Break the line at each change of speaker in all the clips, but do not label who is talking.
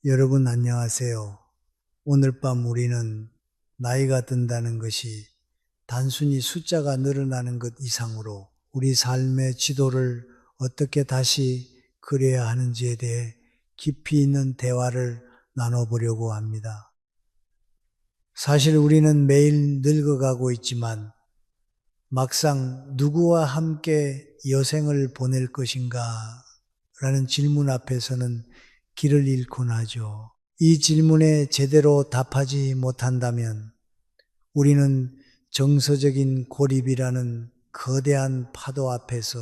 여러분 안녕하세요. 오늘 밤 우리는 나이가 든다는 것이 단순히 숫자가 늘어나는 것 이상으로 우리 삶의 지도를 어떻게 다시 그려야 하는지에 대해 깊이 있는 대화를 나눠보려고 합니다. 사실 우리는 매일 늙어가고 있지만 막상 누구와 함께 여생을 보낼 것인가 라는 질문 앞에서는 길을 잃곤 하죠. 이 질문에 제대로 답하지 못한다면 우리는 정서적인 고립이라는 거대한 파도 앞에서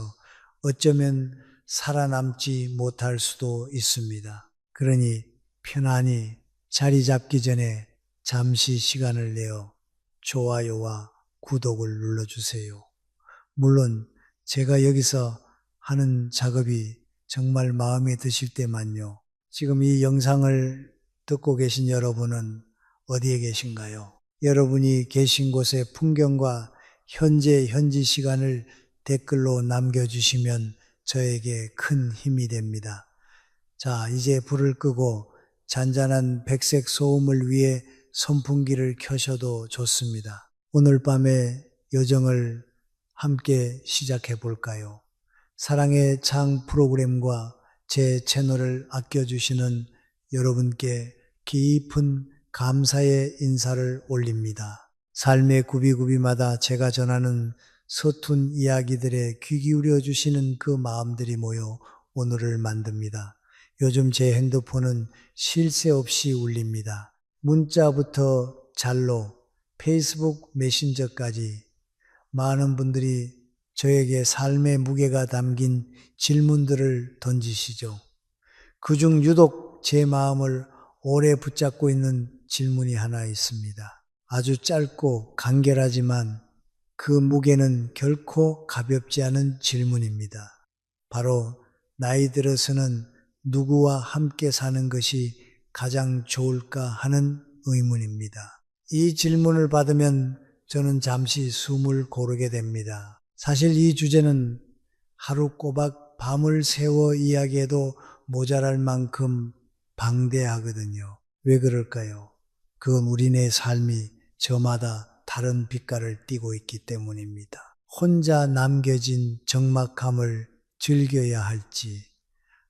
어쩌면 살아남지 못할 수도 있습니다. 그러니 편안히 자리 잡기 전에 잠시 시간을 내어 좋아요와 구독을 눌러주세요. 물론 제가 여기서 하는 작업이 정말 마음에 드실 때만요. 지금 이 영상을 듣고 계신 여러분은 어디에 계신가요? 여러분이 계신 곳의 풍경과 현지 시간을 댓글로 남겨주시면 저에게 큰 힘이 됩니다. 자, 이제 불을 끄고 잔잔한 백색 소음을 위해 선풍기를 켜셔도 좋습니다. 오늘 밤의 여정을 함께 시작해 볼까요? 사랑의 창 프로그램과 제 채널을 아껴주시는 여러분께 깊은 감사의 인사를 올립니다. 삶의 구비구비마다 제가 전하는 서툰 이야기들에 귀 기울여 주시는 그 마음들이 모여 오늘을 만듭니다. 요즘 제 핸드폰은 쉴 새 없이 울립니다. 문자부터 잘로, 페이스북 메신저까지 많은 분들이 저에게 삶의 무게가 담긴 질문들을 던지시죠. 그중 유독 제 마음을 오래 붙잡고 있는 질문이 하나 있습니다. 아주 짧고 간결하지만 그 무게는 결코 가볍지 않은 질문입니다. 바로 나이 들어서는 누구와 함께 사는 것이 가장 좋을까 하는 의문입니다. 이 질문을 받으면 저는 잠시 숨을 고르게 됩니다. 사실 이 주제는 하루 꼬박 밤을 새워 이야기해도 모자랄 만큼 방대하거든요. 왜 그럴까요? 그건 우리네 삶이 저마다 다른 빛깔을 띠고 있기 때문입니다. 혼자 남겨진 적막함을 즐겨야 할지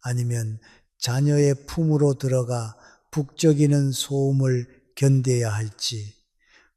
아니면 자녀의 품으로 들어가 북적이는 소음을 견뎌야 할지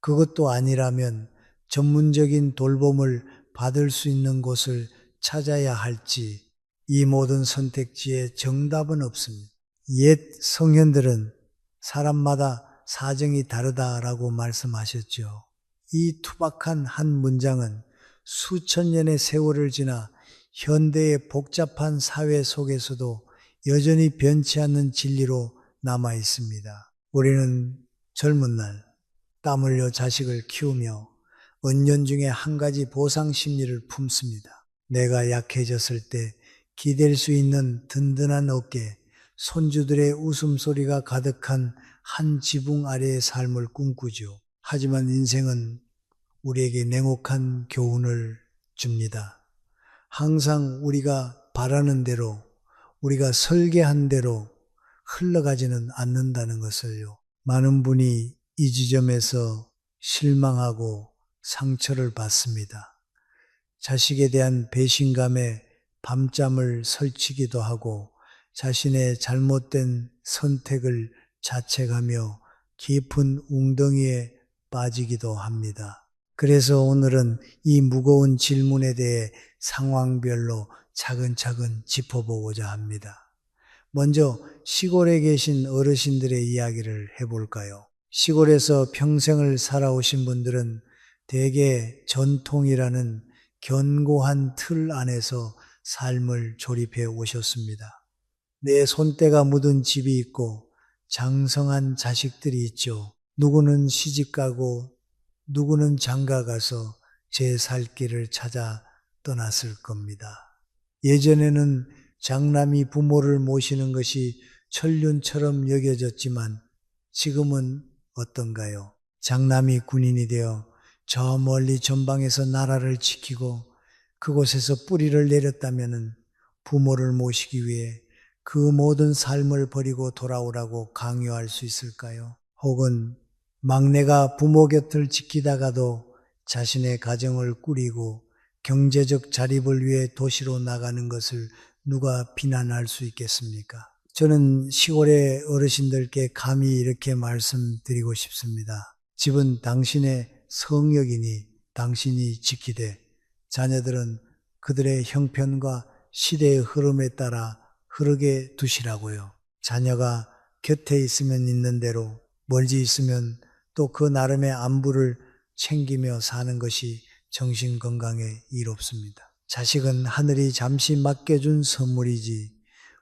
그것도 아니라면 전문적인 돌봄을 받을 수 있는 곳을 찾아야 할지 이 모든 선택지에 정답은 없습니다. 옛 성현들은 사람마다 사정이 다르다라고 말씀하셨죠. 이 투박한 한 문장은 수천 년의 세월을 지나 현대의 복잡한 사회 속에서도 여전히 변치 않는 진리로 남아 있습니다. 우리는 젊은 날 땀 흘려 자식을 키우며 은연중에 한 가지 보상 심리를 품습니다. 내가 약해졌을 때 기댈 수 있는 든든한 어깨, 손주들의 웃음소리가 가득한 한 지붕 아래의 삶을 꿈꾸죠. 하지만 인생은 우리에게 냉혹한 교훈을 줍니다. 항상 우리가 바라는 대로, 우리가 설계한 대로 흘러가지는 않는다는 것을요. 많은 분이 이 지점에서 실망하고 상처를 받습니다. 자식에 대한 배신감에 밤잠을 설치기도 하고 자신의 잘못된 선택을 자책하며 깊은 웅덩이에 빠지기도 합니다. 그래서 오늘은 이 무거운 질문에 대해 상황별로 차근차근 짚어보고자 합니다. 먼저 시골에 계신 어르신들의 이야기를 해볼까요? 시골에서 평생을 살아오신 분들은 대개 전통이라는 견고한 틀 안에서 삶을 조립해 오셨습니다. 내 손때가 묻은 집이 있고 장성한 자식들이 있죠. 누구는 시집가고 누구는 장가가서 제 살 길을 찾아 떠났을 겁니다. 예전에는 장남이 부모를 모시는 것이 천륜처럼 여겨졌지만 지금은 어떤가요? 장남이 군인이 되어 저 멀리 전방에서 나라를 지키고 그곳에서 뿌리를 내렸다면 부모를 모시기 위해 그 모든 삶을 버리고 돌아오라고 강요할 수 있을까요? 혹은 막내가 부모 곁을 지키다가도 자신의 가정을 꾸리고 경제적 자립을 위해 도시로 나가는 것을 누가 비난할 수 있겠습니까? 저는 시골의 어르신들께 감히 이렇게 말씀드리고 싶습니다. 집은 당신의 성역이니 당신이 지키되 자녀들은 그들의 형편과 시대의 흐름에 따라 흐르게 두시라고요. 자녀가 곁에 있으면 있는 대로 멀리 있으면 또 그 나름의 안부를 챙기며 사는 것이 정신건강에 이롭습니다. 자식은 하늘이 잠시 맡겨준 선물이지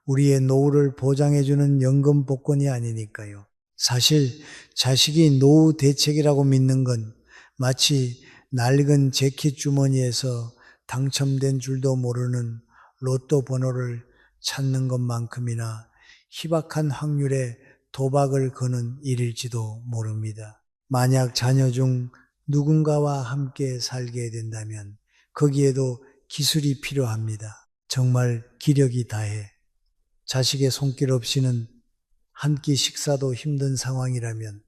우리의 노후를 보장해주는 연금 복권이 아니니까요. 사실 자식이 노후 대책이라고 믿는 건 마치 낡은 재킷 주머니에서 당첨된 줄도 모르는 로또 번호를 찾는 것만큼이나 희박한 확률의 도박을 거는 일일지도 모릅니다. 만약 자녀 중 누군가와 함께 살게 된다면 거기에도 기술이 필요합니다. 정말 기력이 다해 자식의 손길 없이는 한 끼 식사도 힘든 상황이라면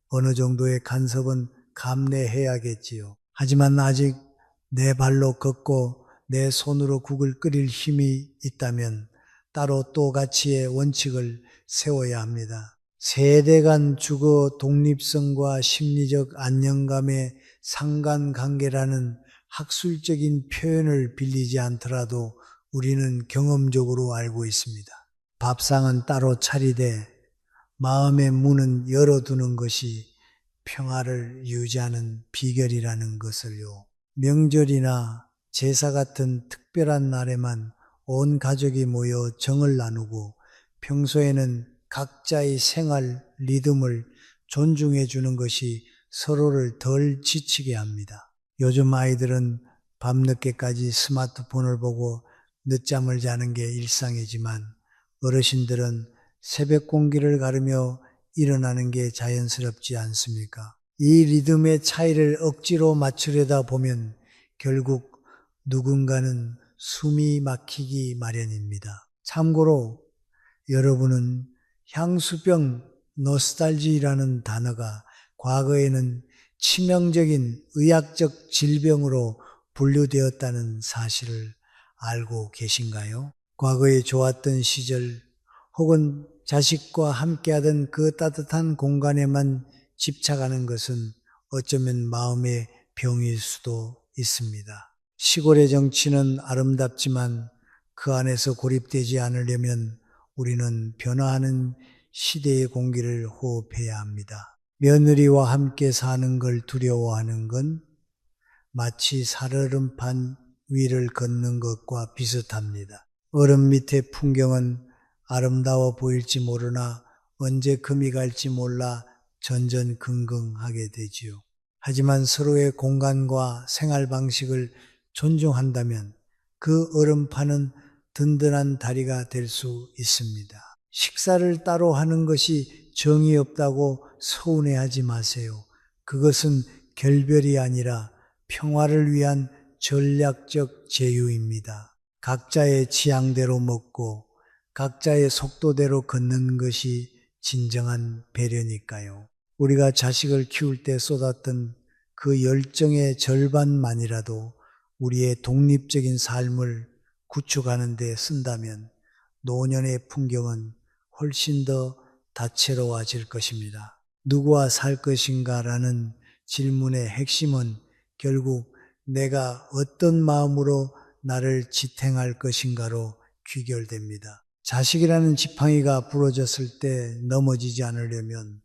어느 정도의 간섭은 감내해야겠지요. 하지만 아직 내 발로 걷고 내 손으로 국을 끓일 힘이 있다면 따로 또 가치의 원칙을 세워야 합니다. 세대 간 주거 독립성과 심리적 안정감의 상관관계라는 학술적인 표현을 빌리지 않더라도 우리는 경험적으로 알고 있습니다. 밥상은 따로 차리되 마음의 문은 열어두는 것이 평화를 유지하는 비결이라는 것을요. 명절이나 제사 같은 특별한 날에만 온 가족이 모여 정을 나누고 평소에는 각자의 생활 리듬을 존중해 주는 것이 서로를 덜 지치게 합니다. 요즘 아이들은 밤늦게까지 스마트폰을 보고 늦잠을 자는 게 일상이지만 어르신들은 새벽 공기를 가르며 일어나는 게 자연스럽지 않습니까? 이 리듬의 차이를 억지로 맞추려다 보면 결국 누군가는 숨이 막히기 마련입니다. 참고로 여러분은 향수병 노스탈지라는 단어가 과거에는 치명적인 의학적 질병으로 분류되었다는 사실을 알고 계신가요? 과거에 좋았던 시절 혹은 자식과 함께하던 그 따뜻한 공간에만 집착하는 것은 어쩌면 마음의 병일 수도 있습니다. 시골의 정치는 아름답지만 그 안에서 고립되지 않으려면 우리는 변화하는 시대의 공기를 호흡해야 합니다. 며느리와 함께 사는 걸 두려워하는 건 마치 살얼음판 위를 걷는 것과 비슷합니다. 얼음 밑의 풍경은 아름다워 보일지 모르나 언제 금이 갈지 몰라 전전긍긍하게 되지요. 하지만 서로의 공간과 생활 방식을 존중한다면 그 얼음판은 든든한 다리가 될 수 있습니다. 식사를 따로 하는 것이 정이 없다고 서운해하지 마세요. 그것은 결별이 아니라 평화를 위한 전략적 제휴입니다. 각자의 취향대로 먹고 각자의 속도대로 걷는 것이 진정한 배려니까요. 우리가 자식을 키울 때 쏟았던 그 열정의 절반만이라도 우리의 독립적인 삶을 구축하는 데 쓴다면 노년의 풍경은 훨씬 더 다채로워질 것입니다. 누구와 살 것인가라는 질문의 핵심은 결국 내가 어떤 마음으로 나를 지탱할 것인가로 귀결됩니다. 자식이라는 지팡이가 부러졌을 때 넘어지지 않으려면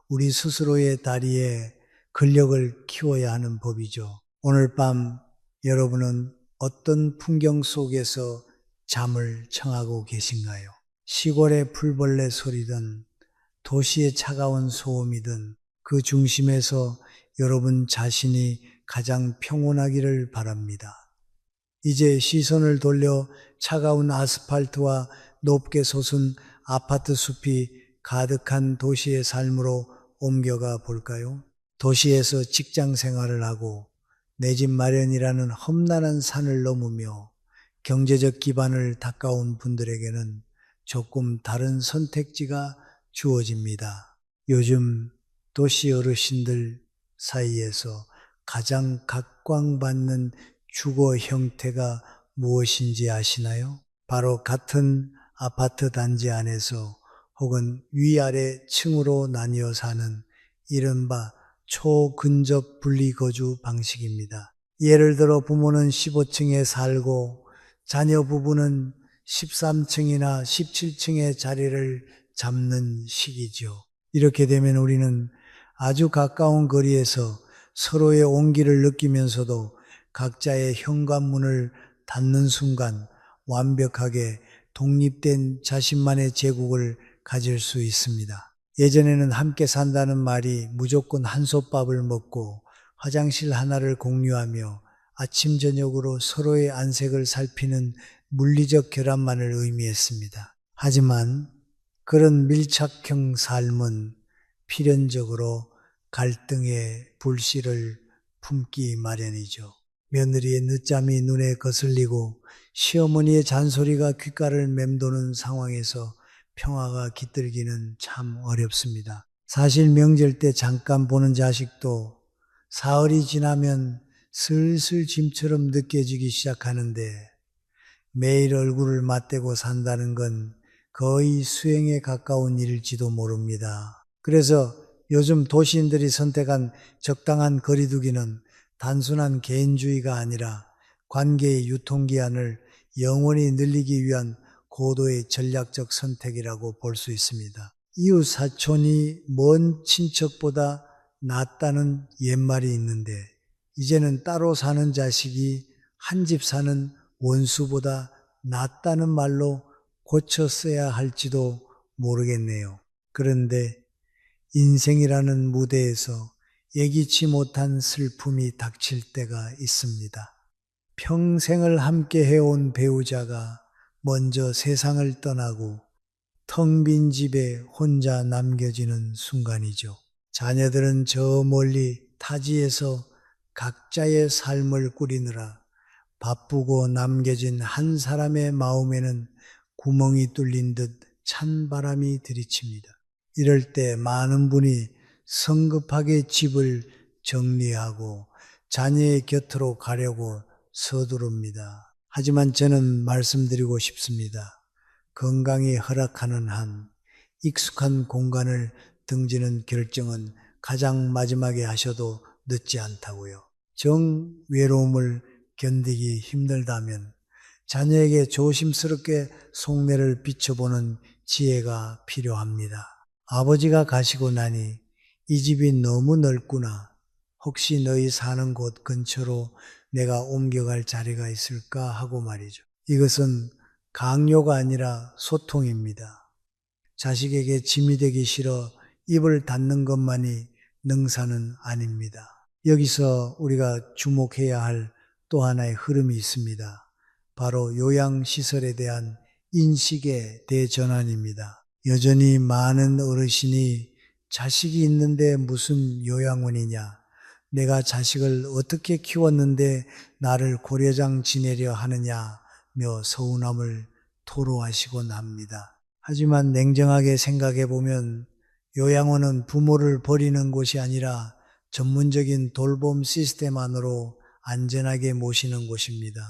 우리 스스로의 다리에 근력을 키워야 하는 법이죠. 오늘 밤 여러분은 어떤 풍경 속에서 잠을 청하고 계신가요? 시골의 풀벌레 소리든 도시의 차가운 소음이든 그 중심에서 여러분 자신이 가장 평온하기를 바랍니다. 이제 시선을 돌려 차가운 아스팔트와 높게 솟은 아파트 숲이 가득한 도시의 삶으로 옮겨가 볼까요? 도시에서 직장 생활을 하고 내 집 마련이라는 험난한 산을 넘으며 경제적 기반을 닦아온 분들에게는 조금 다른 선택지가 주어집니다. 요즘 도시 어르신들 사이에서 가장 각광받는 주거 형태가 무엇인지 아시나요? 바로 같은 아파트 단지 안에서 혹은 위아래 층으로 나뉘어 사는 이른바 초근접 분리거주 방식입니다. 예를 들어 부모는 15층에 살고 자녀 부부는 13층이나 17층의 자리를 잡는 시기죠. 이렇게 되면 우리는 아주 가까운 거리에서 서로의 온기를 느끼면서도 각자의 현관문을 닫는 순간 완벽하게 독립된 자신만의 제국을 가질 수 있습니다. 예전에는 함께 산다는 말이 무조건 한솥밥을 먹고 화장실 하나를 공유하며 아침 저녁으로 서로의 안색을 살피는 물리적 결합만을 의미했습니다. 하지만 그런 밀착형 삶은 필연적으로 갈등의 불씨를 품기 마련이죠. 며느리의 늦잠이 눈에 거슬리고 시어머니의 잔소리가 귓가를 맴도는 상황에서 평화가 깃들기는 참 어렵습니다. 사실 명절 때 잠깐 보는 자식도 사흘이 지나면 슬슬 짐처럼 느껴지기 시작하는데 매일 얼굴을 맞대고 산다는 건 거의 수행에 가까운 일일지도 모릅니다. 그래서 요즘 도시인들이 선택한 적당한 거리두기는 단순한 개인주의가 아니라 관계의 유통기한을 영원히 늘리기 위한 고도의 전략적 선택이라고 볼 수 있습니다. 이웃 사촌이 먼 친척보다 낫다는 옛말이 있는데 이제는 따로 사는 자식이 한 집 사는 원수보다 낫다는 말로 고쳐 써야 할지도 모르겠네요. 그런데 인생이라는 무대에서 예기치 못한 슬픔이 닥칠 때가 있습니다. 평생을 함께 해온 배우자가 먼저 세상을 떠나고 텅 빈 집에 혼자 남겨지는 순간이죠. 자녀들은 저 멀리 타지에서 각자의 삶을 꾸리느라 바쁘고 남겨진 한 사람의 마음에는 구멍이 뚫린 듯 찬 바람이 들이칩니다. 이럴 때 많은 분이 성급하게 집을 정리하고 자녀의 곁으로 가려고 서두릅니다. 하지만 저는 말씀드리고 싶습니다. 건강이 허락하는 한 익숙한 공간을 등지는 결정은 가장 마지막에 하셔도 늦지 않다고요. 정 외로움을 견디기 힘들다면 자녀에게 조심스럽게 속내를 비춰보는 지혜가 필요합니다. 아버지가 가시고 나니 이 집이 너무 넓구나. 혹시 너희 사는 곳 근처로 내가 옮겨갈 자리가 있을까 하고 말이죠. 이것은 강요가 아니라 소통입니다. 자식에게 짐이 되기 싫어 입을 닫는 것만이 능사는 아닙니다. 여기서 우리가 주목해야 할 또 하나의 흐름이 있습니다. 바로 요양시설에 대한 인식의 대전환입니다. 여전히 많은 어르신이 자식이 있는데 무슨 요양원이냐, 내가 자식을 어떻게 키웠는데 나를 고려장 지내려 하느냐며 서운함을 토로하시곤 합니다. 하지만 냉정하게 생각해 보면 요양원은 부모를 버리는 곳이 아니라 전문적인 돌봄 시스템 안으로 안전하게 모시는 곳입니다.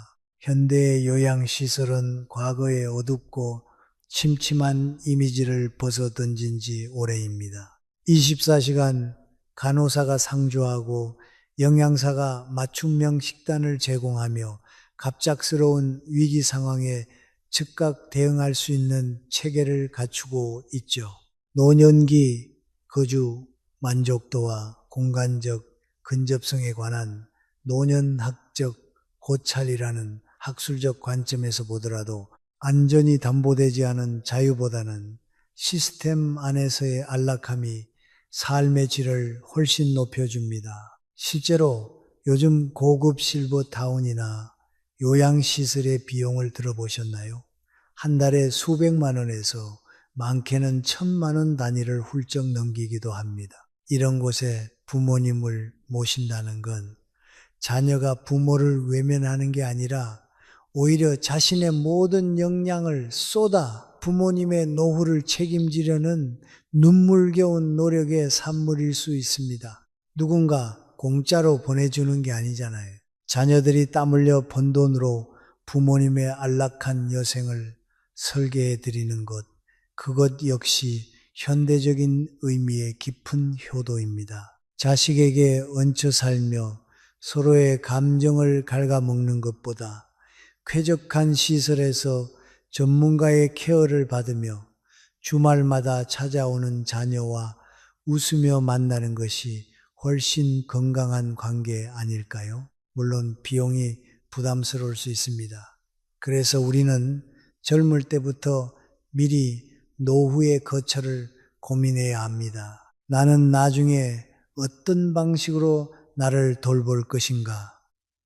현대의 요양시설은 과거의 어둡고 침침한 이미지를 벗어던진 지 오래입니다. 24시간 간호사가 상주하고 영양사가 맞춤형 식단을 제공하며 갑작스러운 위기 상황에 즉각 대응할 수 있는 체계를 갖추고 있죠. 노년기 거주 만족도와 공간적 근접성에 관한 노년학적 고찰이라는 학술적 관점에서 보더라도 안전이 담보되지 않은 자유보다는 시스템 안에서의 안락함이 삶의 질을 훨씬 높여줍니다. 실제로 요즘 고급 실버타운이나 요양시설의 비용을 들어보셨나요? 한 달에 수백만 원에서 많게는 1,000만 원 단위를 훌쩍 넘기기도 합니다. 이런 곳에 부모님을 모신다는 건 자녀가 부모를 외면하는 게 아니라 오히려 자신의 모든 역량을 쏟아 부모님의 노후를 책임지려는 눈물겨운 노력의 산물일 수 있습니다. 누군가 공짜로 보내주는 게 아니잖아요. 자녀들이 땀 흘려 번 돈으로 부모님의 안락한 여생을 설계해 드리는 것, 그것 역시 현대적인 의미의 깊은 효도입니다. 자식에게 얹혀 살며 서로의 감정을 갉아먹는 것보다 쾌적한 시설에서 전문가의 케어를 받으며 주말마다 찾아오는 자녀와 웃으며 만나는 것이 훨씬 건강한 관계 아닐까요? 물론 비용이 부담스러울 수 있습니다. 그래서 우리는 젊을 때부터 미리 노후의 거처를 고민해야 합니다. 나는 나중에 어떤 방식으로 나를 돌볼 것인가?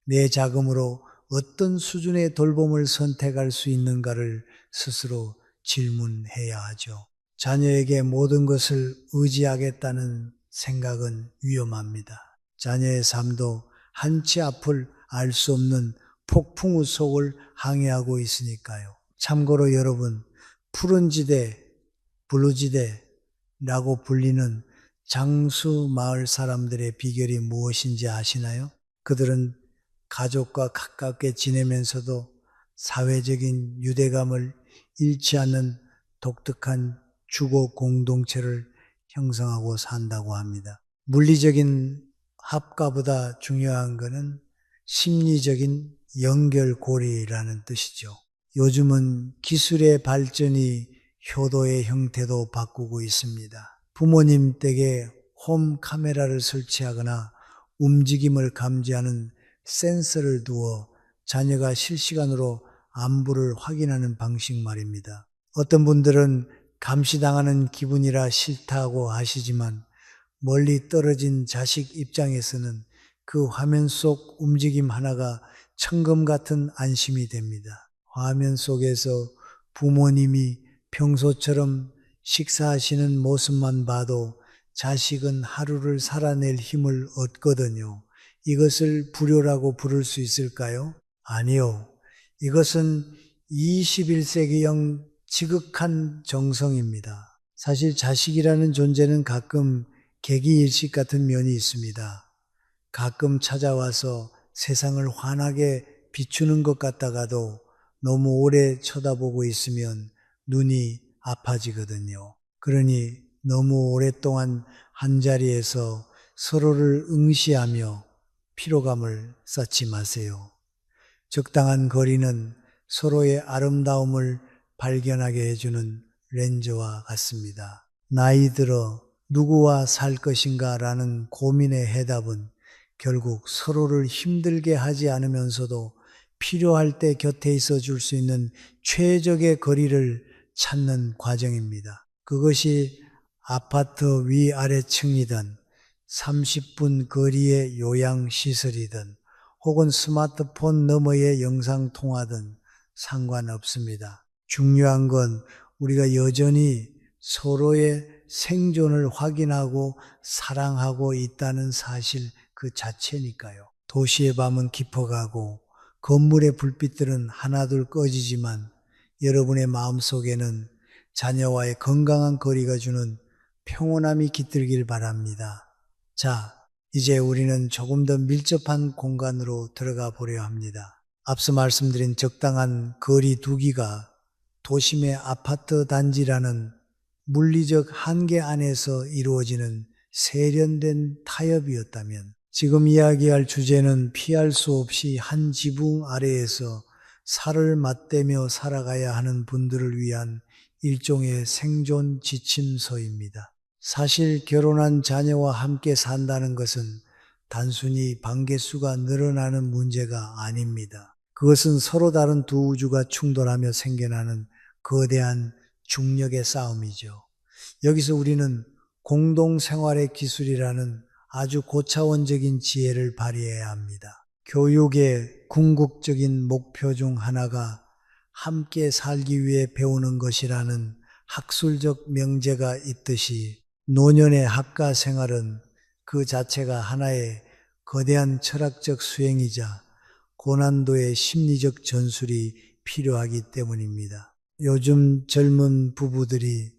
내 자금으로 어떤 수준의 돌봄을 선택할 수 있는가를 스스로 질문해야 하죠. 자녀에게 모든 것을 의지하겠다는 생각은 위험합니다. 자녀의 삶도 한치 앞을 알 수 없는 폭풍우 속을 항해하고 있으니까요. 참고로 여러분, 푸른 지대, 블루지대라고 불리는 장수 마을 사람들의 비결이 무엇인지 아시나요? 그들은 가족과 가깝게 지내면서도 사회적인 유대감을 잃지 않는 독특한 주거 공동체를 형성하고 산다고 합니다. 물리적인 합가보다 중요한 것은 심리적인 연결고리라는 뜻이죠. 요즘은 기술의 발전이 효도의 형태도 바꾸고 있습니다. 부모님 댁에 홈 카메라를 설치하거나 움직임을 감지하는 센서를 두어 자녀가 실시간으로 안부를 확인하는 방식 말입니다. 어떤 분들은 감시당하는 기분이라 싫다고 하시지만 멀리 떨어진 자식 입장에서는 그 화면 속 움직임 하나가 천금 같은 안심이 됩니다. 화면 속에서 부모님이 평소처럼 식사하시는 모습만 봐도 자식은 하루를 살아낼 힘을 얻거든요. 이것을 불효라고 부를 수 있을까요? 아니요. 이것은 21세기형 지극한 정성입니다. 사실 자식이라는 존재는 가끔 개기일식 같은 면이 있습니다. 가끔 찾아와서 세상을 환하게 비추는 것 같다가도 너무 오래 쳐다보고 있으면 눈이 아파지거든요. 그러니 너무 오랫동안 한자리에서 서로를 응시하며 피로감을 쌓지 마세요. 적당한 거리는 서로의 아름다움을 발견하게 해주는 렌즈와 같습니다. 나이 들어 누구와 살 것인가 라는 고민의 해답은 결국 서로를 힘들게 하지 않으면서도 필요할 때 곁에 있어 줄 수 있는 최적의 거리를 찾는 과정입니다. 그것이 아파트 위아래층이든 30분 거리의 요양시설이든 혹은 스마트폰 너머의 영상통화든 상관없습니다. 중요한 건 우리가 여전히 서로의 생존을 확인하고 사랑하고 있다는 사실 그 자체니까요. 도시의 밤은 깊어가고 건물의 불빛들은 하나둘 꺼지지만 여러분의 마음속에는 자녀와의 건강한 거리가 주는 평온함이 깃들길 바랍니다. 자, 이제 우리는 조금 더 밀접한 공간으로 들어가 보려 합니다. 앞서 말씀드린 적당한 거리 두기가 도심의 아파트 단지라는 물리적 한계 안에서 이루어지는 세련된 타협이었다면 지금 이야기할 주제는 피할 수 없이 한 지붕 아래에서 살을 맞대며 살아가야 하는 분들을 위한 일종의 생존 지침서입니다. 사실 결혼한 자녀와 함께 산다는 것은 단순히 방개수가 늘어나는 문제가 아닙니다. 그것은 서로 다른 두 우주가 충돌하며 생겨나는 거대한 중력의 싸움이죠. 여기서 우리는 공동생활의 기술이라는 아주 고차원적인 지혜를 발휘해야 합니다. 교육의 궁극적인 목표 중 하나가 함께 살기 위해 배우는 것이라는 학술적 명제가 있듯이 노년의 학과 생활은 그 자체가 하나의 거대한 철학적 수행이자 고난도의 심리적 전술이 필요하기 때문입니다. 요즘 젊은 부부들이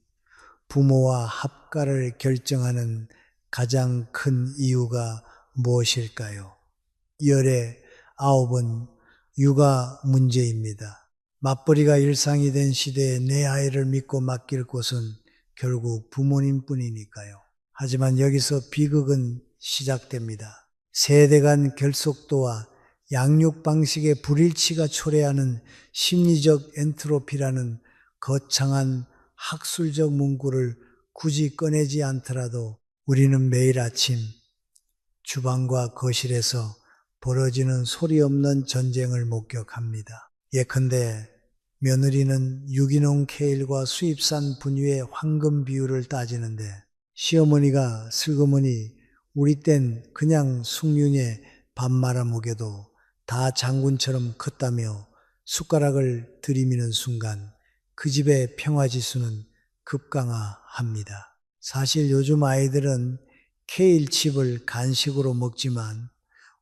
부모와 합가를 결정하는 가장 큰 이유가 무엇일까요? 열의 9은 육아 문제입니다. 맞벌이가 일상이 된 시대에 내 아이를 믿고 맡길 곳은 결국 부모님뿐이니까요. 하지만 여기서 비극은 시작됩니다. 세대 간 결속도와 양육 방식의 불일치가 초래하는 심리적 엔트로피라는 거창한 학술적 문구를 굳이 꺼내지 않더라도 우리는 매일 아침 주방과 거실에서 벌어지는 소리 없는 전쟁을 목격합니다. 예컨대 며느리는 유기농 케일과 수입산 분유의 황금 비율을 따지는데 시어머니가 슬그머니 우리 땐 그냥 숭늉에 밥 말아 먹여도 다 장군처럼 컸다며 숟가락을 들이미는 순간 그 집의 평화지수는 급강하합니다. 사실 요즘 아이들은 케일칩을 간식으로 먹지만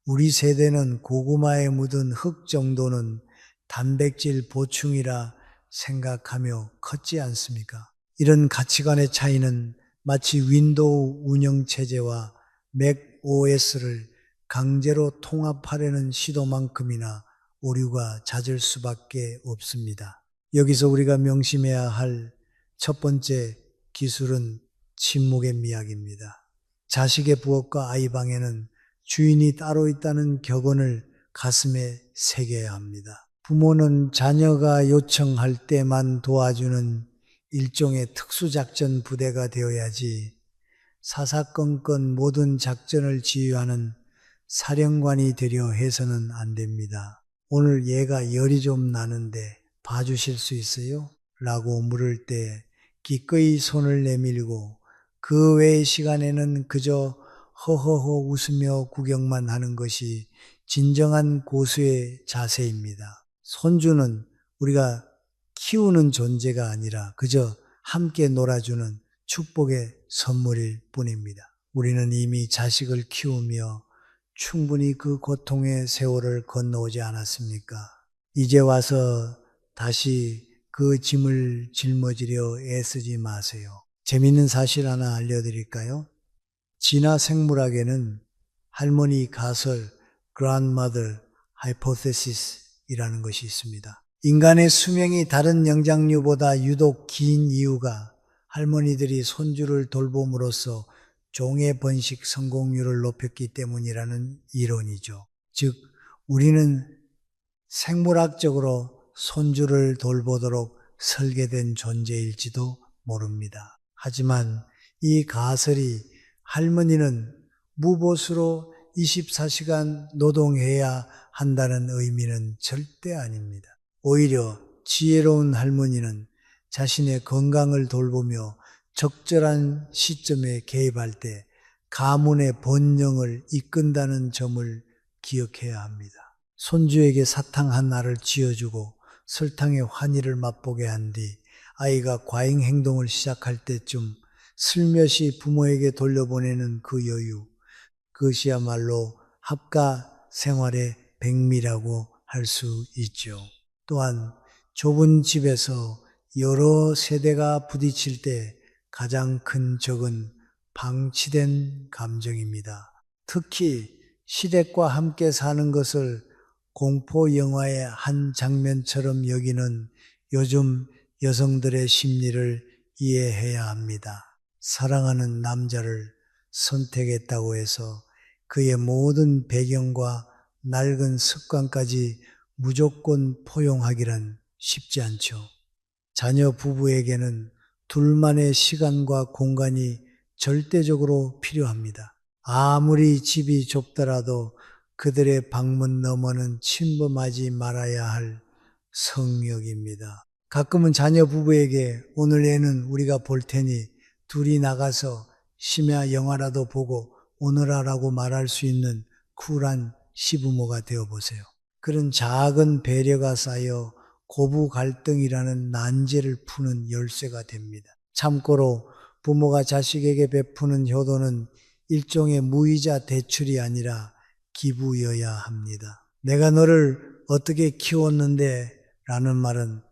우리 세대는 고구마에 묻은 흙 정도는 단백질 보충이라 생각하며 컸지 않습니까? 이런 가치관의 차이는 마치 윈도우 운영체제와 맥 OS를 강제로 통합하려는 시도만큼이나 오류가 잦을 수밖에 없습니다. 여기서 우리가 명심해야 할 첫 번째 기술은 침묵의 미학입니다. 자식의 부엌과 아이 방에는 주인이 따로 있다는 격언을 가슴에 새겨야 합니다. 부모는 자녀가 요청할 때만 도와주는 일종의 특수작전 부대가 되어야지 사사건건 모든 작전을 지휘하는 사령관이 되려 해서는 안 됩니다. 오늘 얘가 열이 좀 나는데 봐주실 수 있어요? 라고 물을 때 기꺼이 손을 내밀고 그 외의 시간에는 그저 허허허 웃으며 구경만 하는 것이 진정한 고수의 자세입니다. 손주는 우리가 키우는 존재가 아니라 그저 함께 놀아주는 축복의 선물일 뿐입니다. 우리는 이미 자식을 키우며 충분히 그 고통의 세월을 건너오지 않았습니까? 이제 와서 다시 그 짐을 짊어지려 애쓰지 마세요. 재밌는 사실 하나 알려드릴까요? 진화 생물학에는 할머니 가설 Grandmother Hypothesis이라는 것이 있습니다. 인간의 수명이 다른 영장류보다 유독 긴 이유가 할머니들이 손주를 돌봄으로써 종의 번식 성공률을 높였기 때문이라는 이론이죠. 즉 우리는 생물학적으로 손주를 돌보도록 설계된 존재일지도 모릅니다. 하지만 이 가설이 할머니는 무보수로 24시간 노동해야 한다는 의미는 절대 아닙니다. 오히려 지혜로운 할머니는 자신의 건강을 돌보며 적절한 시점에 개입할 때 가문의 번영을 이끈다는 점을 기억해야 합니다. 손주에게 사탕 한 알을 쥐어주고 설탕의 환희를 맛보게 한 뒤 아이가 과잉 행동을 시작할 때쯤 슬며시 부모에게 돌려보내는 그 여유, 그것이야말로 합가 생활의 백미라고 할 수 있죠. 또한 좁은 집에서 여러 세대가 부딪힐 때 가장 큰 적은 방치된 감정입니다. 특히 시댁과 함께 사는 것을 공포 영화의 한 장면처럼 여기는 요즘 여성들의 심리를 이해해야 합니다. 사랑하는 남자를 선택했다고 해서 그의 모든 배경과 낡은 습관까지 무조건 포용하기란 쉽지 않죠. 자녀 부부에게는 둘만의 시간과 공간이 절대적으로 필요합니다. 아무리 집이 좁더라도 그들의 방문 너머는 침범하지 말아야 할 성역입니다. 가끔은 자녀 부부에게 오늘 애는 우리가 볼 테니 둘이 나가서 심야 영화라도 보고 오너라라고 말할 수 있는 쿨한 시부모가 되어보세요. 그런 작은 배려가 쌓여 고부 갈등이라는 난제를 푸는 열쇠가 됩니다. 참고로 부모가 자식에게 베푸는 효도는 일종의 무이자 대출이 아니라 기부여야 합니다. 내가 너를 어떻게 키웠는데 라는 말은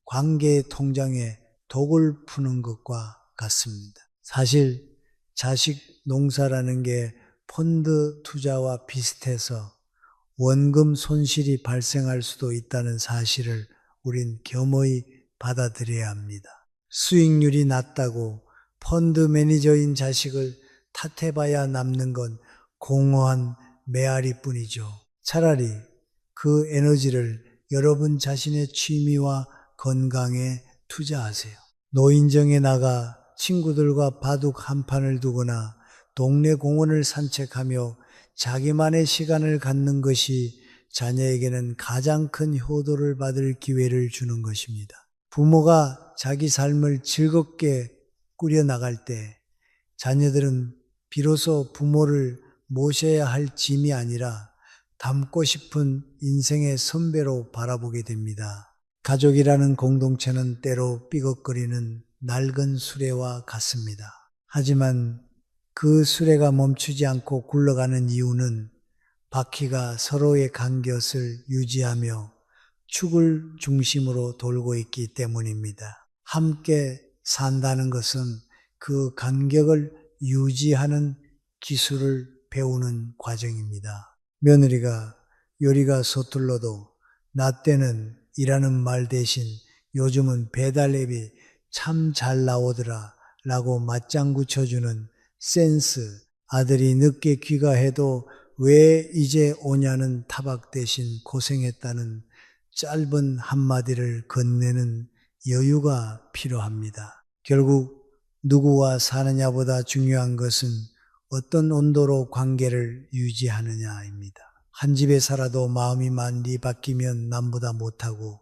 관계의 통장에 독을 푸는 것과 같습니다. 사실 자식 농사라는 게 펀드 투자와 비슷해서 원금 손실이 발생할 수도 있다는 사실을 우린 겸허히 받아들여야 합니다. 수익률이 낮다고 펀드 매니저인 자식을 탓해봐야 남는 건 공허한 메아리뿐이죠. 차라리 그 에너지를 여러분 자신의 취미와 건강에 투자하세요. 노인정에 나가 친구들과 바둑 한 판을 두거나 동네 공원을 산책하며 자기만의 시간을 갖는 것이 자녀에게는 가장 큰 효도를 받을 기회를 주는 것입니다. 부모가 자기 삶을 즐겁게 꾸려나갈 때 자녀들은 비로소 부모를 모셔야 할 짐이 아니라 닮고 싶은 인생의 선배로 바라보게 됩니다. 가족이라는 공동체는 때로 삐걱거리는 낡은 수레와 같습니다. 하지만 그 수레가 멈추지 않고 굴러가는 이유는 바퀴가 서로의 간격을 유지하며 축을 중심으로 돌고 있기 때문입니다. 함께 산다는 것은 그 간격을 유지하는 기술을 배우는 과정입니다. 며느리가 요리가 서툴러도 나 때는 이라는 말 대신 요즘은 배달 앱이 참 잘 나오더라 라고 맞장구 쳐주는 센스, 아들이 늦게 귀가해도 왜 이제 오냐는 타박 대신 고생했다는 짧은 한마디를 건네는 여유가 필요합니다. 결국 누구와 사느냐보다 중요한 것은 어떤 온도로 관계를 유지하느냐입니다. 한 집에 살아도 마음이 많이 바뀌면 남보다 못하고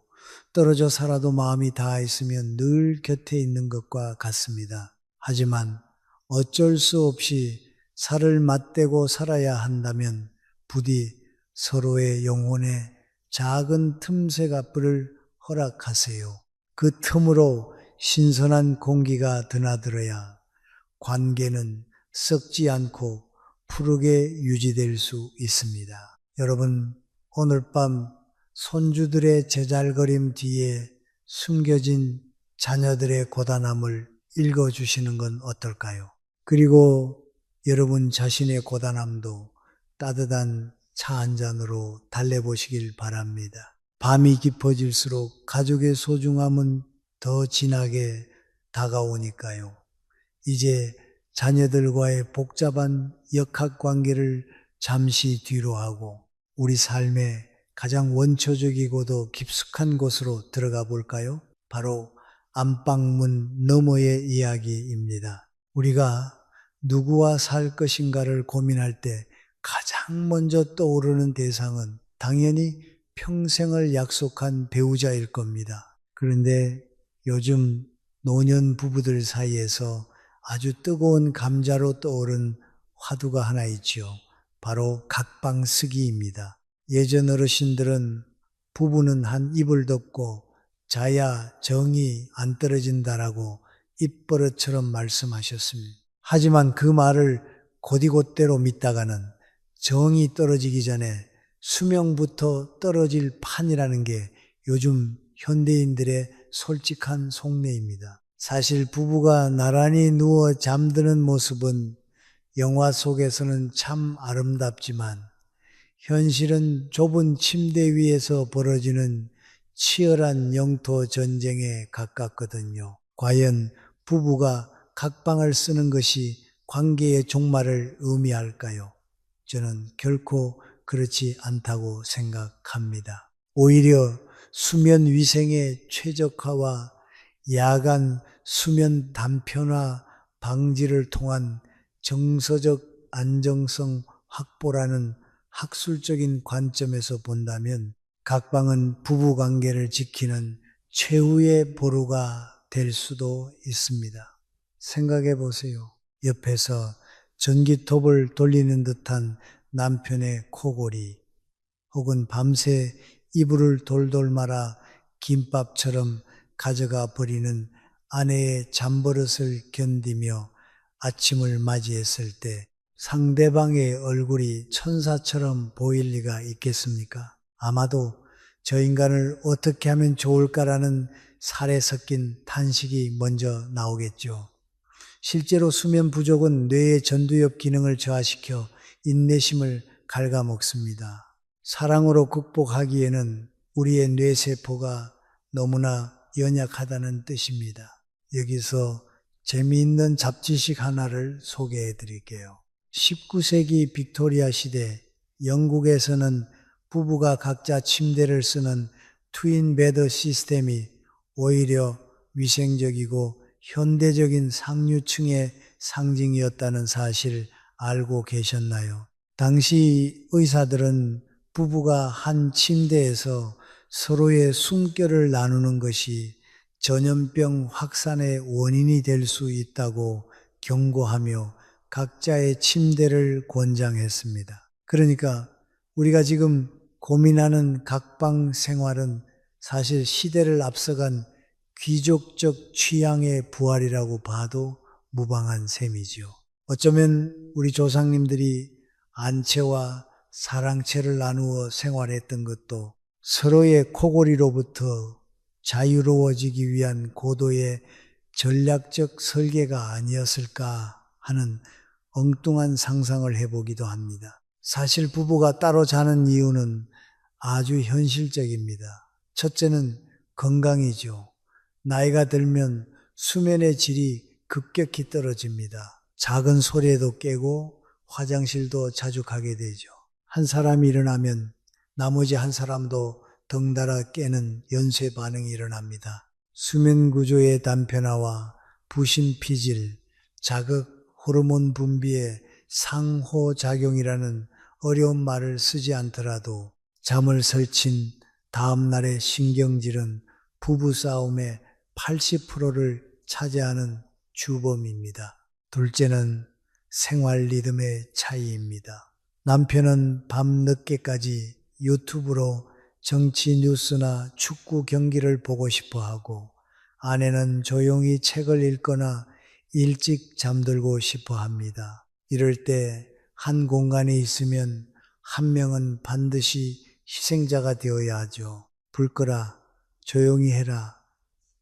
떨어져 살아도 마음이 닿아 있으면 늘 곁에 있는 것과 같습니다. 하지만 어쩔 수 없이 살을 맞대고 살아야 한다면 부디 서로의 영혼에 작은 틈새 가불을 허락하세요. 그 틈으로 신선한 공기가 드나들어야 관계는 썩지 않고 푸르게 유지될 수 있습니다. 여러분, 오늘 밤 손주들의 제잘거림 뒤에 숨겨진 자녀들의 고단함을 읽어주시는 건 어떨까요? 그리고 여러분 자신의 고단함도 따뜻한 차 한 잔으로 달래보시길 바랍니다. 밤이 깊어질수록 가족의 소중함은 더 진하게 다가오니까요. 이제 자녀들과의 복잡한 역학관계를 잠시 뒤로 하고 우리 삶의 가장 원초적이고도 깊숙한 곳으로 들어가 볼까요? 바로 안방문 너머의 이야기입니다. 우리가 누구와 살 것인가를 고민할 때 가장 먼저 떠오르는 대상은 당연히 평생을 약속한 배우자일 겁니다. 그런데 요즘 노년 부부들 사이에서 아주 뜨거운 감자로 떠오른 화두가 하나 있지요. 바로 각방쓰기입니다. 예전 어르신들은 부부는 한 이불 덮고 자야 정이 안 떨어진다라고 입버릇처럼 말씀하셨습니다. 하지만 그 말을 곧이곧대로 믿다가는 정이 떨어지기 전에 수명부터 떨어질 판이라는 게 요즘 현대인들의 솔직한 속내입니다. 사실 부부가 나란히 누워 잠드는 모습은 영화 속에서는 참 아름답지만 현실은 좁은 침대 위에서 벌어지는 치열한 영토 전쟁에 가깝거든요. 과연 부부가 각방을 쓰는 것이 관계의 종말을 의미할까요? 저는 결코 그렇지 않다고 생각합니다. 오히려 수면 위생의 최적화와 야간 수면 단편화 방지를 통한 정서적 안정성 확보라는 학술적인 관점에서 본다면 각방은 부부관계를 지키는 최후의 보루가 될 수도 있습니다. 생각해 보세요. 옆에서 전기톱을 돌리는 듯한 남편의 코골이 혹은 밤새 이불을 돌돌 말아 김밥처럼 가져가 버리는 아내의 잠버릇을 견디며 아침을 맞이했을 때 상대방의 얼굴이 천사처럼 보일 리가 있겠습니까? 아마도 저 인간을 어떻게 하면 좋을까라는 살에 섞인 탄식이 먼저 나오겠죠. 실제로 수면 부족은 뇌의 전두엽 기능을 저하시켜 인내심을 갉아먹습니다. 사랑으로 극복하기에는 우리의 뇌세포가 너무나 연약하다는 뜻입니다. 여기서 재미있는 잡지식 하나를 소개해 드릴게요. 19세기 빅토리아 시대 영국에서는 부부가 각자 침대를 쓰는 트윈 베드 시스템이 오히려 위생적이고 현대적인 상류층의 상징이었다는 사실 알고 계셨나요? 당시 의사들은 부부가 한 침대에서 서로의 숨결을 나누는 것이 전염병 확산의 원인이 될 수 있다고 경고하며 각자의 침대를 권장했습니다. 그러니까 우리가 지금 고민하는 각방 생활은 사실 시대를 앞서간 귀족적 취향의 부활이라고 봐도 무방한 셈이죠. 어쩌면 우리 조상님들이 안채와 사랑채를 나누어 생활했던 것도 서로의 코골이로부터 자유로워지기 위한 고도의 전략적 설계가 아니었을까 하는 엉뚱한 상상을 해보기도 합니다. 사실 부부가 따로 자는 이유는 아주 현실적입니다. 첫째는 건강이죠. 나이가 들면 수면의 질이 급격히 떨어집니다. 작은 소리에도 깨고 화장실도 자주 가게 되죠. 한 사람이 일어나면 나머지 한 사람도 덩달아 깨는 연쇄 반응이 일어납니다. 수면 구조의 단편화와 부신 피질, 자극, 호르몬 분비의 상호작용이라는 어려운 말을 쓰지 않더라도 잠을 설친 다음 날의 신경질은 부부싸움의 80%를 차지하는 주범입니다. 둘째는 생활 리듬의 차이입니다. 남편은 밤 늦게까지 유튜브로 정치 뉴스나 축구 경기를 보고 싶어 하고 아내는 조용히 책을 읽거나 일찍 잠들고 싶어 합니다. 이럴 때 한 공간에 있으면 한 명은 반드시 희생자가 되어야 하죠. 불 꺼라, 조용히 해라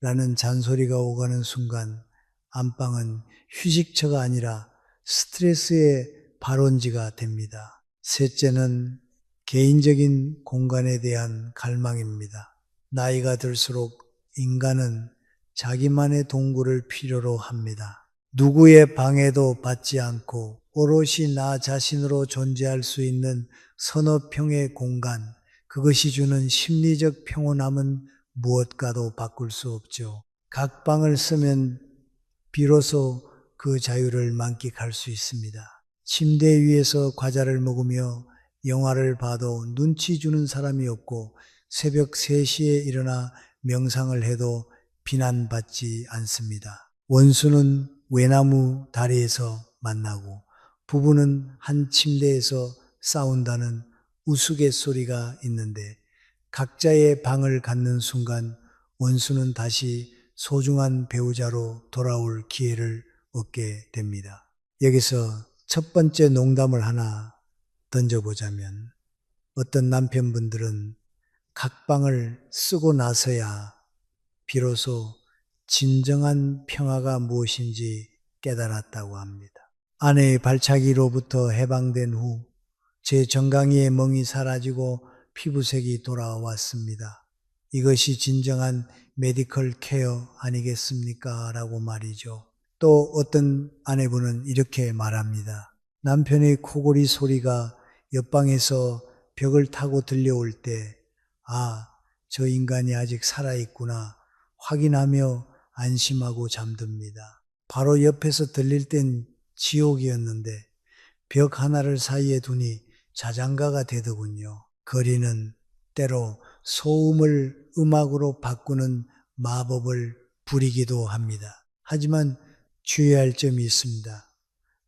라는 잔소리가 오가는 순간 안방은 휴식처가 아니라 스트레스의 발원지가 됩니다. 셋째는 개인적인 공간에 대한 갈망입니다. 나이가 들수록 인간은 자기만의 동굴을 필요로 합니다. 누구의 방해도 받지 않고 오롯이 나 자신으로 존재할 수 있는 서너 평의 공간, 그것이 주는 심리적 평온함은 무엇과도 바꿀 수 없죠. 각 방을 쓰면 비로소 그 자유를 만끽할 수 있습니다. 침대 위에서 과자를 먹으며 영화를 봐도 눈치 주는 사람이 없고 새벽 3시에 일어나 명상을 해도 비난받지 않습니다. 원수는 외나무 다리에서 만나고 부부는 한 침대에서 싸운다는 우스갯소리가 있는데 각자의 방을 갖는 순간 원수는 다시 소중한 배우자로 돌아올 기회를 얻게 됩니다. 여기서 첫 번째 농담을 하나 던져보자면 어떤 남편분들은 각방을 쓰고 나서야 비로소 진정한 평화가 무엇인지 깨달았다고 합니다. 아내의 발차기로부터 해방된 후 제 정강이의 멍이 사라지고 피부색이 돌아왔습니다. 이것이 진정한 메디컬 케어 아니겠습니까? 라고 말이죠. 또 어떤 아내분은 이렇게 말합니다. 남편의 코골이 소리가 옆방에서 벽을 타고 들려올 때, 아, 저 인간이 아직 살아있구나 확인하며 안심하고 잠듭니다. 바로 옆에서 들릴 땐 지옥이었는데 벽 하나를 사이에 두니 자장가가 되더군요. 거리는 때로 소음을 음악으로 바꾸는 마법을 부리기도 합니다. 하지만 주의할 점이 있습니다.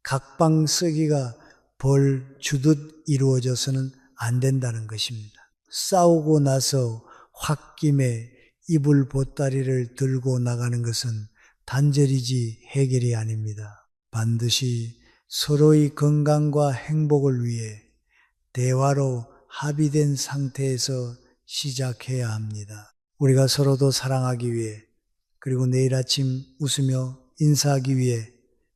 각방 쓰기가 벌 주듯 이루어져서는 안 된다는 것입니다. 싸우고 나서 홧김에 이불 보따리를 들고 나가는 것은 단절이지 해결이 아닙니다. 반드시 서로의 건강과 행복을 위해 대화로 합의된 상태에서 시작해야 합니다. 우리가 서로도 사랑하기 위해 그리고 내일 아침 웃으며 인사하기 위해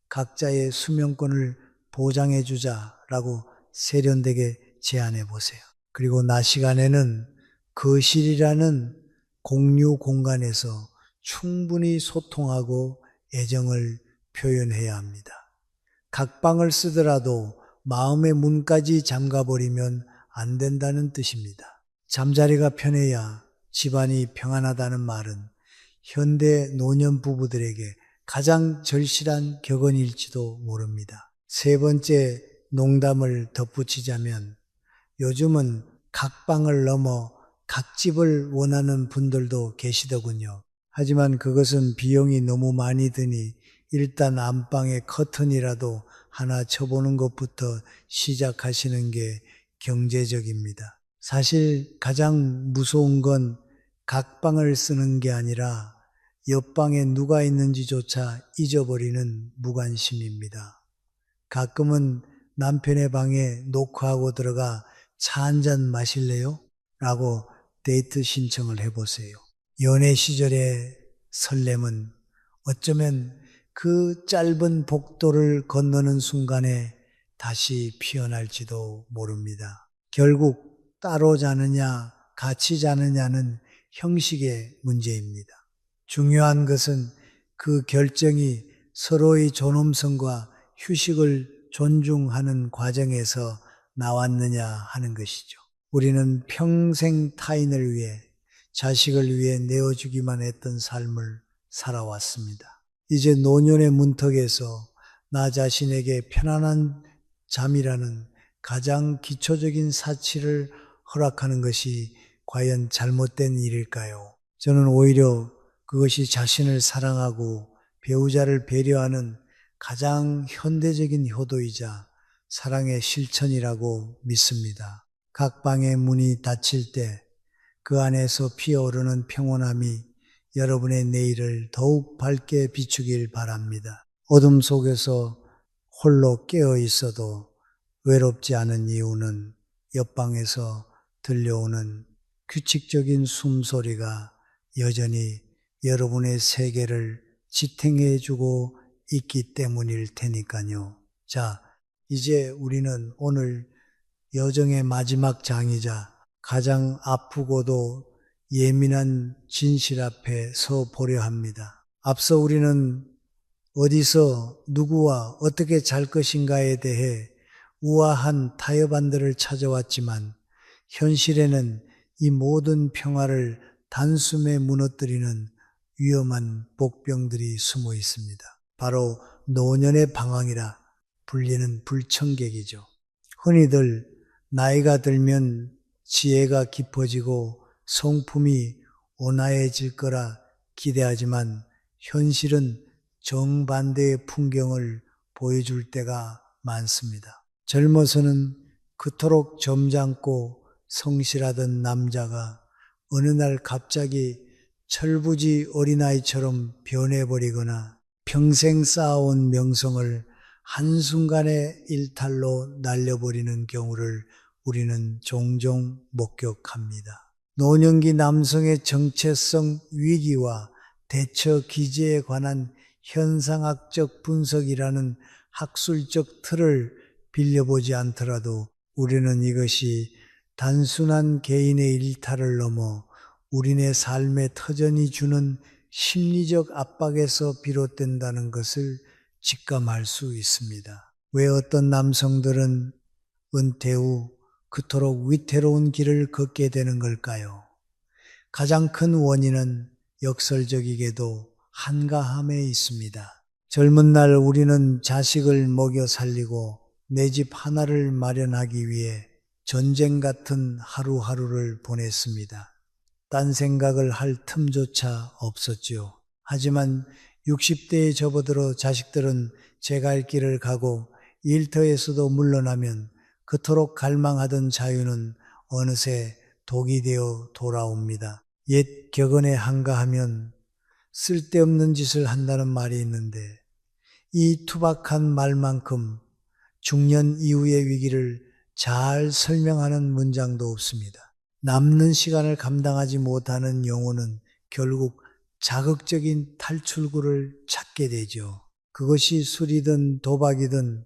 각자의 수면권을 보장해 주자라고 세련되게 제안해 보세요. 그리고 낮 시간에는 거실이라는 공유 공간에서 충분히 소통하고 애정을 표현해야 합니다. 각방을 쓰더라도 마음의 문까지 잠가버리면 안 된다는 뜻입니다. 잠자리가 편해야 집안이 평안하다는 말은 현대 노년 부부들에게 가장 절실한 격언일지도 모릅니다. 세 번째 농담을 덧붙이자면 요즘은 각방을 넘어 각집을 원하는 분들도 계시더군요. 하지만 그것은 비용이 너무 많이 드니 일단 안방에 커튼이라도 하나 쳐보는 것부터 시작하시는 게 경제적입니다. 사실 가장 무서운 건 각방을 쓰는 게 아니라 옆방에 누가 있는지조차 잊어버리는 무관심입니다. 가끔은 남편의 방에 노크하고 들어가 차 한잔 마실래요? 라고 데이트 신청을 해보세요. 연애 시절의 설렘은 어쩌면 그 짧은 복도를 건너는 순간에 다시 피어날지도 모릅니다. 결국 따로 자느냐 같이 자느냐는 형식의 문제입니다. 중요한 것은 그 결정이 서로의 존엄성과 휴식을 존중하는 과정에서 나왔느냐 하는 것이죠. 우리는 평생 타인을 위해 자식을 위해 내어주기만 했던 삶을 살아왔습니다. 이제 노년의 문턱에서 나 자신에게 편안한 잠이라는 가장 기초적인 사치를 허락하는 것이 과연 잘못된 일일까요? 저는 오히려 그것이 자신을 사랑하고 배우자를 배려하는 가장 현대적인 효도이자 사랑의 실천이라고 믿습니다. 각 방의 문이 닫힐 때 그 안에서 피어오르는 평온함이 여러분의 내일을 더욱 밝게 비추길 바랍니다. 어둠 속에서 홀로 깨어 있어도 외롭지 않은 이유는 옆방에서 들려오는 규칙적인 숨소리가 여전히 여러분의 세계를 지탱해주고 있기 때문일 테니까요. 자, 이제 우리는 오늘 여정의 마지막 장이자 가장 아프고도 예민한 진실 앞에 서 보려 합니다. 앞서 우리는 어디서 누구와 어떻게 잘 것인가에 대해 우아한 타협안들을 찾아왔지만 현실에는 이 모든 평화를 단숨에 무너뜨리는 위험한 복병들이 숨어 있습니다. 바로 노년의 방황이라 불리는 불청객이죠. 흔히들 나이가 들면 지혜가 깊어지고 성품이 온화해질 거라 기대하지만 현실은 정반대의 풍경을 보여줄 때가 많습니다. 젊어서는 그토록 점잖고 성실하던 남자가 어느 날 갑자기 철부지 어린아이처럼 변해버리거나 평생 쌓아온 명성을 한순간에 일탈로 날려버리는 경우를 우리는 종종 목격합니다. 노년기 남성의 정체성 위기와 대처 기제에 관한 현상학적 분석이라는 학술적 틀을 빌려보지 않더라도 우리는 이것이 단순한 개인의 일탈을 넘어 우리네 삶의 터전이 주는 심리적 압박에서 비롯된다는 것을 직감할 수 있습니다. 왜 어떤 남성들은 은퇴 후 그토록 위태로운 길을 걷게 되는 걸까요? 가장 큰 원인은 역설적이게도 한가함에 있습니다. 젊은 날 우리는 자식을 먹여 살리고 내 집 하나를 마련하기 위해 전쟁 같은 하루하루를 보냈습니다. 딴 생각을 할 틈조차 없었지요. 하지만 60대에 접어들어 자식들은 제 갈 길을 가고 일터에서도 물러나면 그토록 갈망하던 자유는 어느새 독이 되어 돌아옵니다. 옛 격언에 한가하면 쓸데없는 짓을 한다는 말이 있는데 이 투박한 말만큼 중년 이후의 위기를 잘 설명하는 문장도 없습니다. 남는 시간을 감당하지 못하는 영혼은 결국 자극적인 탈출구를 찾게 되죠. 그것이 술이든 도박이든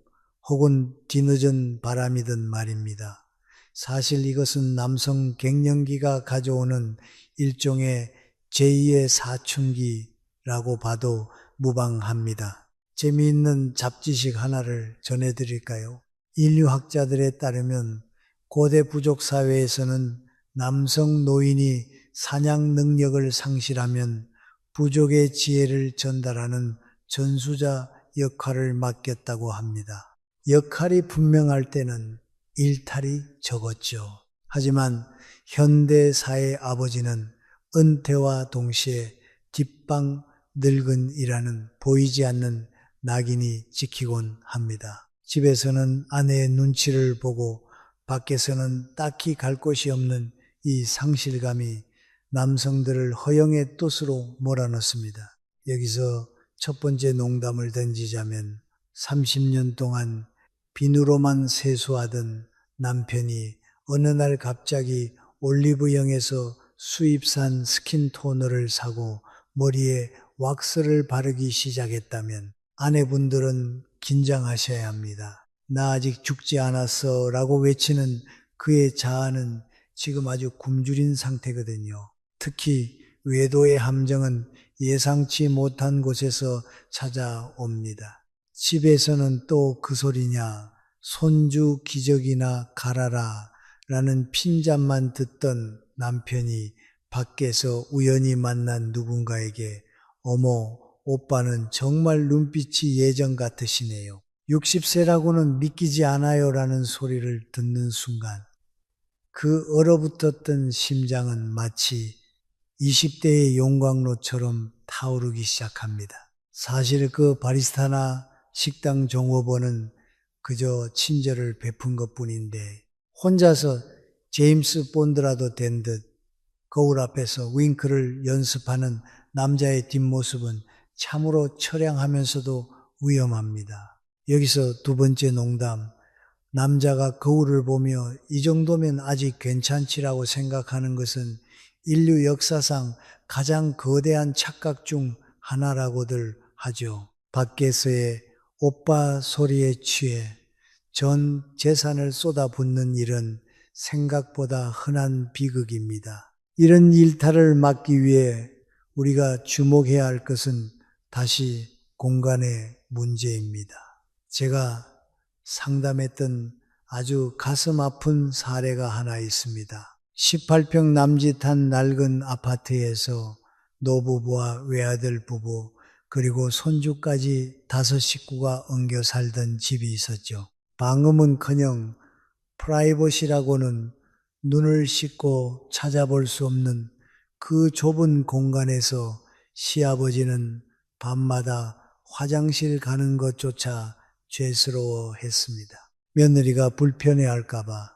혹은 뒤늦은 바람이든 말입니다. 사실 이것은 남성 갱년기가 가져오는 일종의 제2의 사춘기라고 봐도 무방합니다. 재미있는 잡지식 하나를 전해드릴까요? 인류학자들에 따르면 고대 부족 사회에서는 남성 노인이 사냥 능력을 상실하면 부족의 지혜를 전달하는 전수자 역할을 맡겼다고 합니다. 역할이 분명할 때는 일탈이 적었죠. 하지만 현대사의 아버지는 은퇴와 동시에 뒷방 늙은이라는 보이지 않는 낙인이 찍히곤 합니다. 집에서는 아내의 눈치를 보고 밖에서는 딱히 갈 곳이 없는 이 상실감이 남성들을 허영의 돛으로 몰아넣습니다. 여기서 첫 번째 농담을 던지자면 30년 동안 비누로만 세수하던 남편이 어느 날 갑자기 올리브영에서 수입산 스킨 토너를 사고 머리에 왁스를 바르기 시작했다면 아내분들은 긴장하셔야 합니다. 나 아직 죽지 않았어 라고 외치는 그의 자아는 지금 아주 굶주린 상태거든요. 특히 외도의 함정은 예상치 못한 곳에서 찾아옵니다. 집에서는 또 그 소리냐, 손주 기저귀나 갈아라 라는 핀잔만 듣던 남편이 밖에서 우연히 만난 누군가에게 어머, 오빠는 정말 눈빛이 예전 같으시네요. 60세라고는 믿기지 않아요 라는 소리를 듣는 순간 그 얼어붙었던 심장은 마치 20대의 용광로처럼 타오르기 시작합니다. 사실 그 바리스타나 식당 종업원은 그저 친절을 베푼 것뿐인데 혼자서 제임스 본드라도 된 듯 거울 앞에서 윙크를 연습하는 남자의 뒷모습은 참으로 처량하면서도 위험합니다. 여기서 두 번째 농담, 남자가 거울을 보며 이 정도면 아직 괜찮지라고 생각하는 것은 인류 역사상 가장 거대한 착각 중 하나라고들 하죠. 밖에서의 오빠 소리에 취해 전 재산을 쏟아붓는 일은 생각보다 흔한 비극입니다. 이런 일탈을 막기 위해 우리가 주목해야 할 것은 다시 공간의 문제입니다. 제가 상담했던 아주 가슴 아픈 사례가 하나 있습니다. 18평 남짓한 낡은 아파트에서 노부부와 외아들 부부 그리고 손주까지 5 식구가 엉겨 살던 집이 있었죠. 방음은커녕 프라이버시라고는 눈을 씻고 찾아볼 수 없는 그 좁은 공간에서 시아버지는 밤마다 화장실 가는 것조차 죄스러워했습니다. 며느리가 불편해할까봐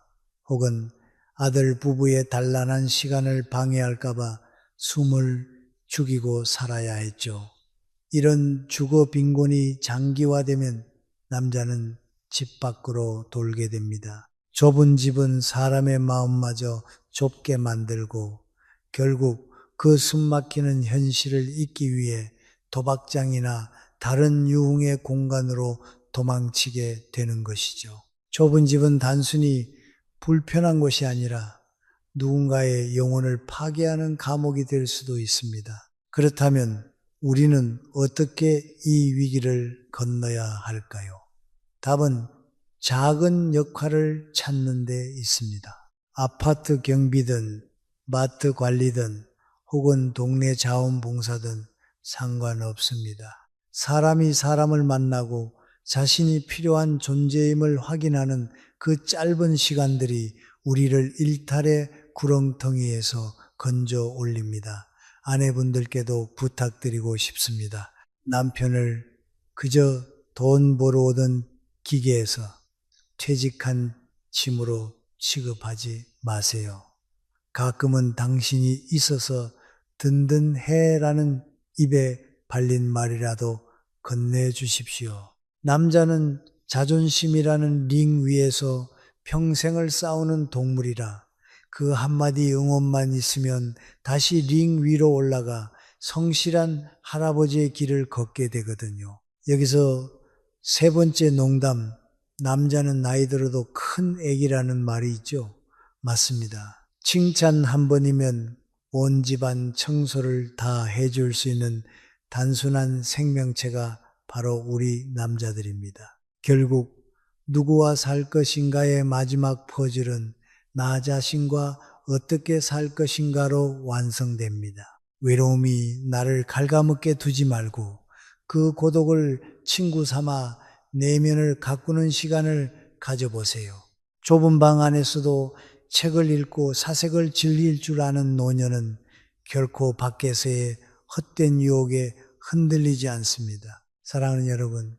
혹은 아들 부부의 단란한 시간을 방해할까봐 숨을 죽이고 살아야 했죠. 이런 주거 빈곤이 장기화되면 남자는 집 밖으로 돌게 됩니다. 좁은 집은 사람의 마음마저 좁게 만들고 결국 그 숨막히는 현실을 잊기 위해 도박장이나 다른 유흥의 공간으로 도망치게 되는 것이죠. 좁은 집은 단순히 불편한 것이 아니라 누군가의 영혼을 파괴하는 감옥이 될 수도 있습니다. 그렇다면 우리는 어떻게 이 위기를 건너야 할까요? 답은 작은 역할을 찾는 데 있습니다. 아파트 경비든 마트 관리든 혹은 동네 자원봉사든 상관없습니다. 사람이 사람을 만나고 자신이 필요한 존재임을 확인하는 그 짧은 시간들이 우리를 일탈의 구렁텅이에서 건져 올립니다. 아내분들께도 부탁드리고 싶습니다. 남편을 그저 돈 벌어 오던 기계에서 퇴직한 짐으로 취급하지 마세요. 가끔은 당신이 있어서 든든해라는 입에 발린 말이라도 건네주십시오. 남자는 자존심이라는 링 위에서 평생을 싸우는 동물이라 그 한마디 응원만 있으면 다시 링 위로 올라가 성실한 할아버지의 길을 걷게 되거든요. 여기서 세 번째 농담, 남자는 나이 들어도 큰 애기라는 말이 있죠. 맞습니다. 칭찬 한 번이면 온 집안 청소를 다 해줄 수 있는 단순한 생명체가 바로 우리 남자들입니다. 결국 누구와 살 것인가의 마지막 퍼즐은 나 자신과 어떻게 살 것인가로 완성됩니다. 외로움이 나를 갉아먹게 두지 말고 그 고독을 친구 삼아 내면을 가꾸는 시간을 가져보세요. 좁은 방 안에서도 책을 읽고 사색을 즐길 줄 아는 노년은 결코 밖에서의 헛된 유혹에 흔들리지 않습니다. 사랑하는 여러분,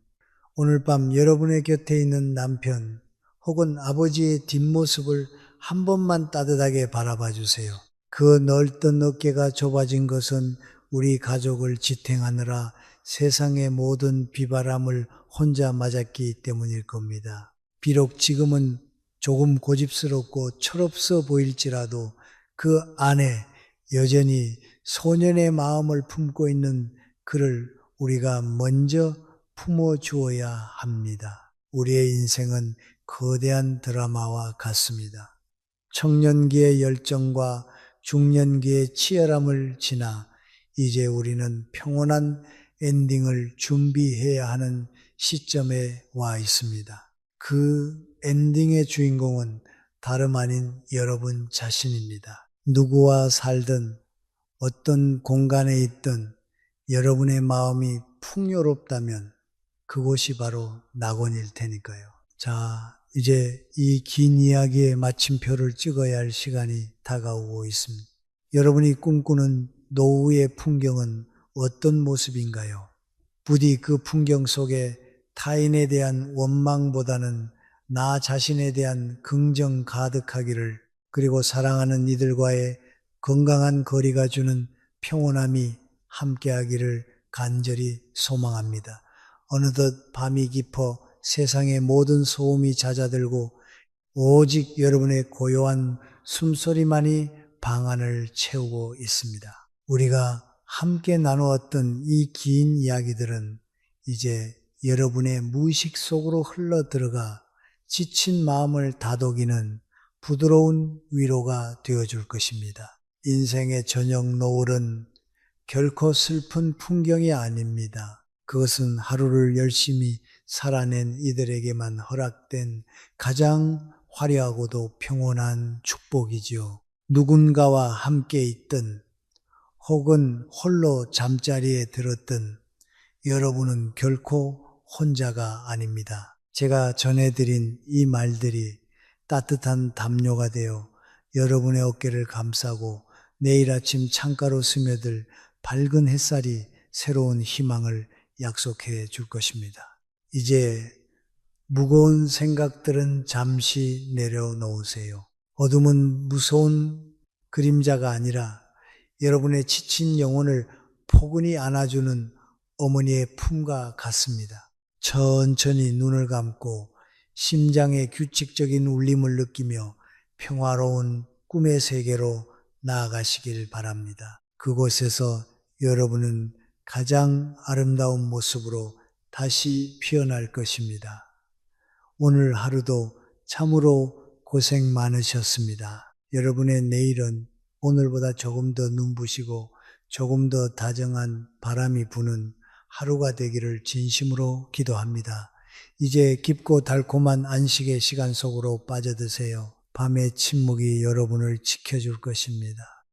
오늘 밤 여러분의 곁에 있는 남편 혹은 아버지의 뒷모습을 한 번만 따뜻하게 바라봐 주세요. 그 넓던 어깨가 좁아진 것은 우리 가족을 지탱하느라 세상의 모든 비바람을 혼자 맞았기 때문일 겁니다. 비록 지금은 조금 고집스럽고 철없어 보일지라도 그 안에 여전히 소년의 마음을 품고 있는 그를 우리가 먼저 품어주어야 합니다. 우리의 인생은 거대한 드라마와 같습니다. 청년기의 열정과 중년기의 치열함을 지나 이제 우리는 평온한 엔딩을 준비해야 하는 시점에 와 있습니다. 그 엔딩의 주인공은 다름 아닌 여러분 자신입니다. 누구와 살든 어떤 공간에 있든 여러분의 마음이 풍요롭다면 그곳이 바로 낙원일 테니까요. 자, 이제 이 긴 이야기의 마침표를 찍어야 할 시간이 다가오고 있습니다. 여러분이 꿈꾸는 노후의 풍경은 어떤 모습인가요? 부디 그 풍경 속에 타인에 대한 원망보다는 나 자신에 대한 긍정 가득하기를, 그리고 사랑하는 이들과의 건강한 거리가 주는 평온함이 함께하기를 간절히 소망합니다. 어느덧 밤이 깊어 세상의 모든 소음이 잦아들고 오직 여러분의 고요한 숨소리만이 방 안을 채우고 있습니다. 우리가 함께 나누었던 이 긴 이야기들은 이제 여러분의 무의식 속으로 흘러 들어가 지친 마음을 다독이는 부드러운 위로가 되어줄 것입니다. 인생의 저녁 노을은 결코 슬픈 풍경이 아닙니다. 그것은 하루를 열심히 살아낸 이들에게만 허락된 가장 화려하고도 평온한 축복이지요. 누군가와 함께 있든 혹은 홀로 잠자리에 들었든 여러분은 결코 혼자가 아닙니다. 제가 전해드린 이 말들이 따뜻한 담요가 되어 여러분의 어깨를 감싸고 내일 아침 창가로 스며들 밝은 햇살이 새로운 희망을 약속해 줄 것입니다. 이제 무거운 생각들은 잠시 내려놓으세요. 어둠은 무서운 그림자가 아니라 여러분의 지친 영혼을 포근히 안아주는 어머니의 품과 같습니다. 천천히 눈을 감고 심장의 규칙적인 울림을 느끼며 평화로운 꿈의 세계로 나아가시길 바랍니다. 그곳에서 여러분은 가장 아름다운 모습으로 다시 피어날 것입니다. 오늘 하루도 참으로 고생 많으셨습니다. 여러분의 내일은 오늘보다 조금 더 눈부시고 조금 더 다정한 바람이 부는 하루가 되기를 진심으로 기도합니다. 이제 깊고 달콤한 안식의 시간 속으로 빠져드세요. 밤의 침묵이 여러분을 지켜줄 것입니다.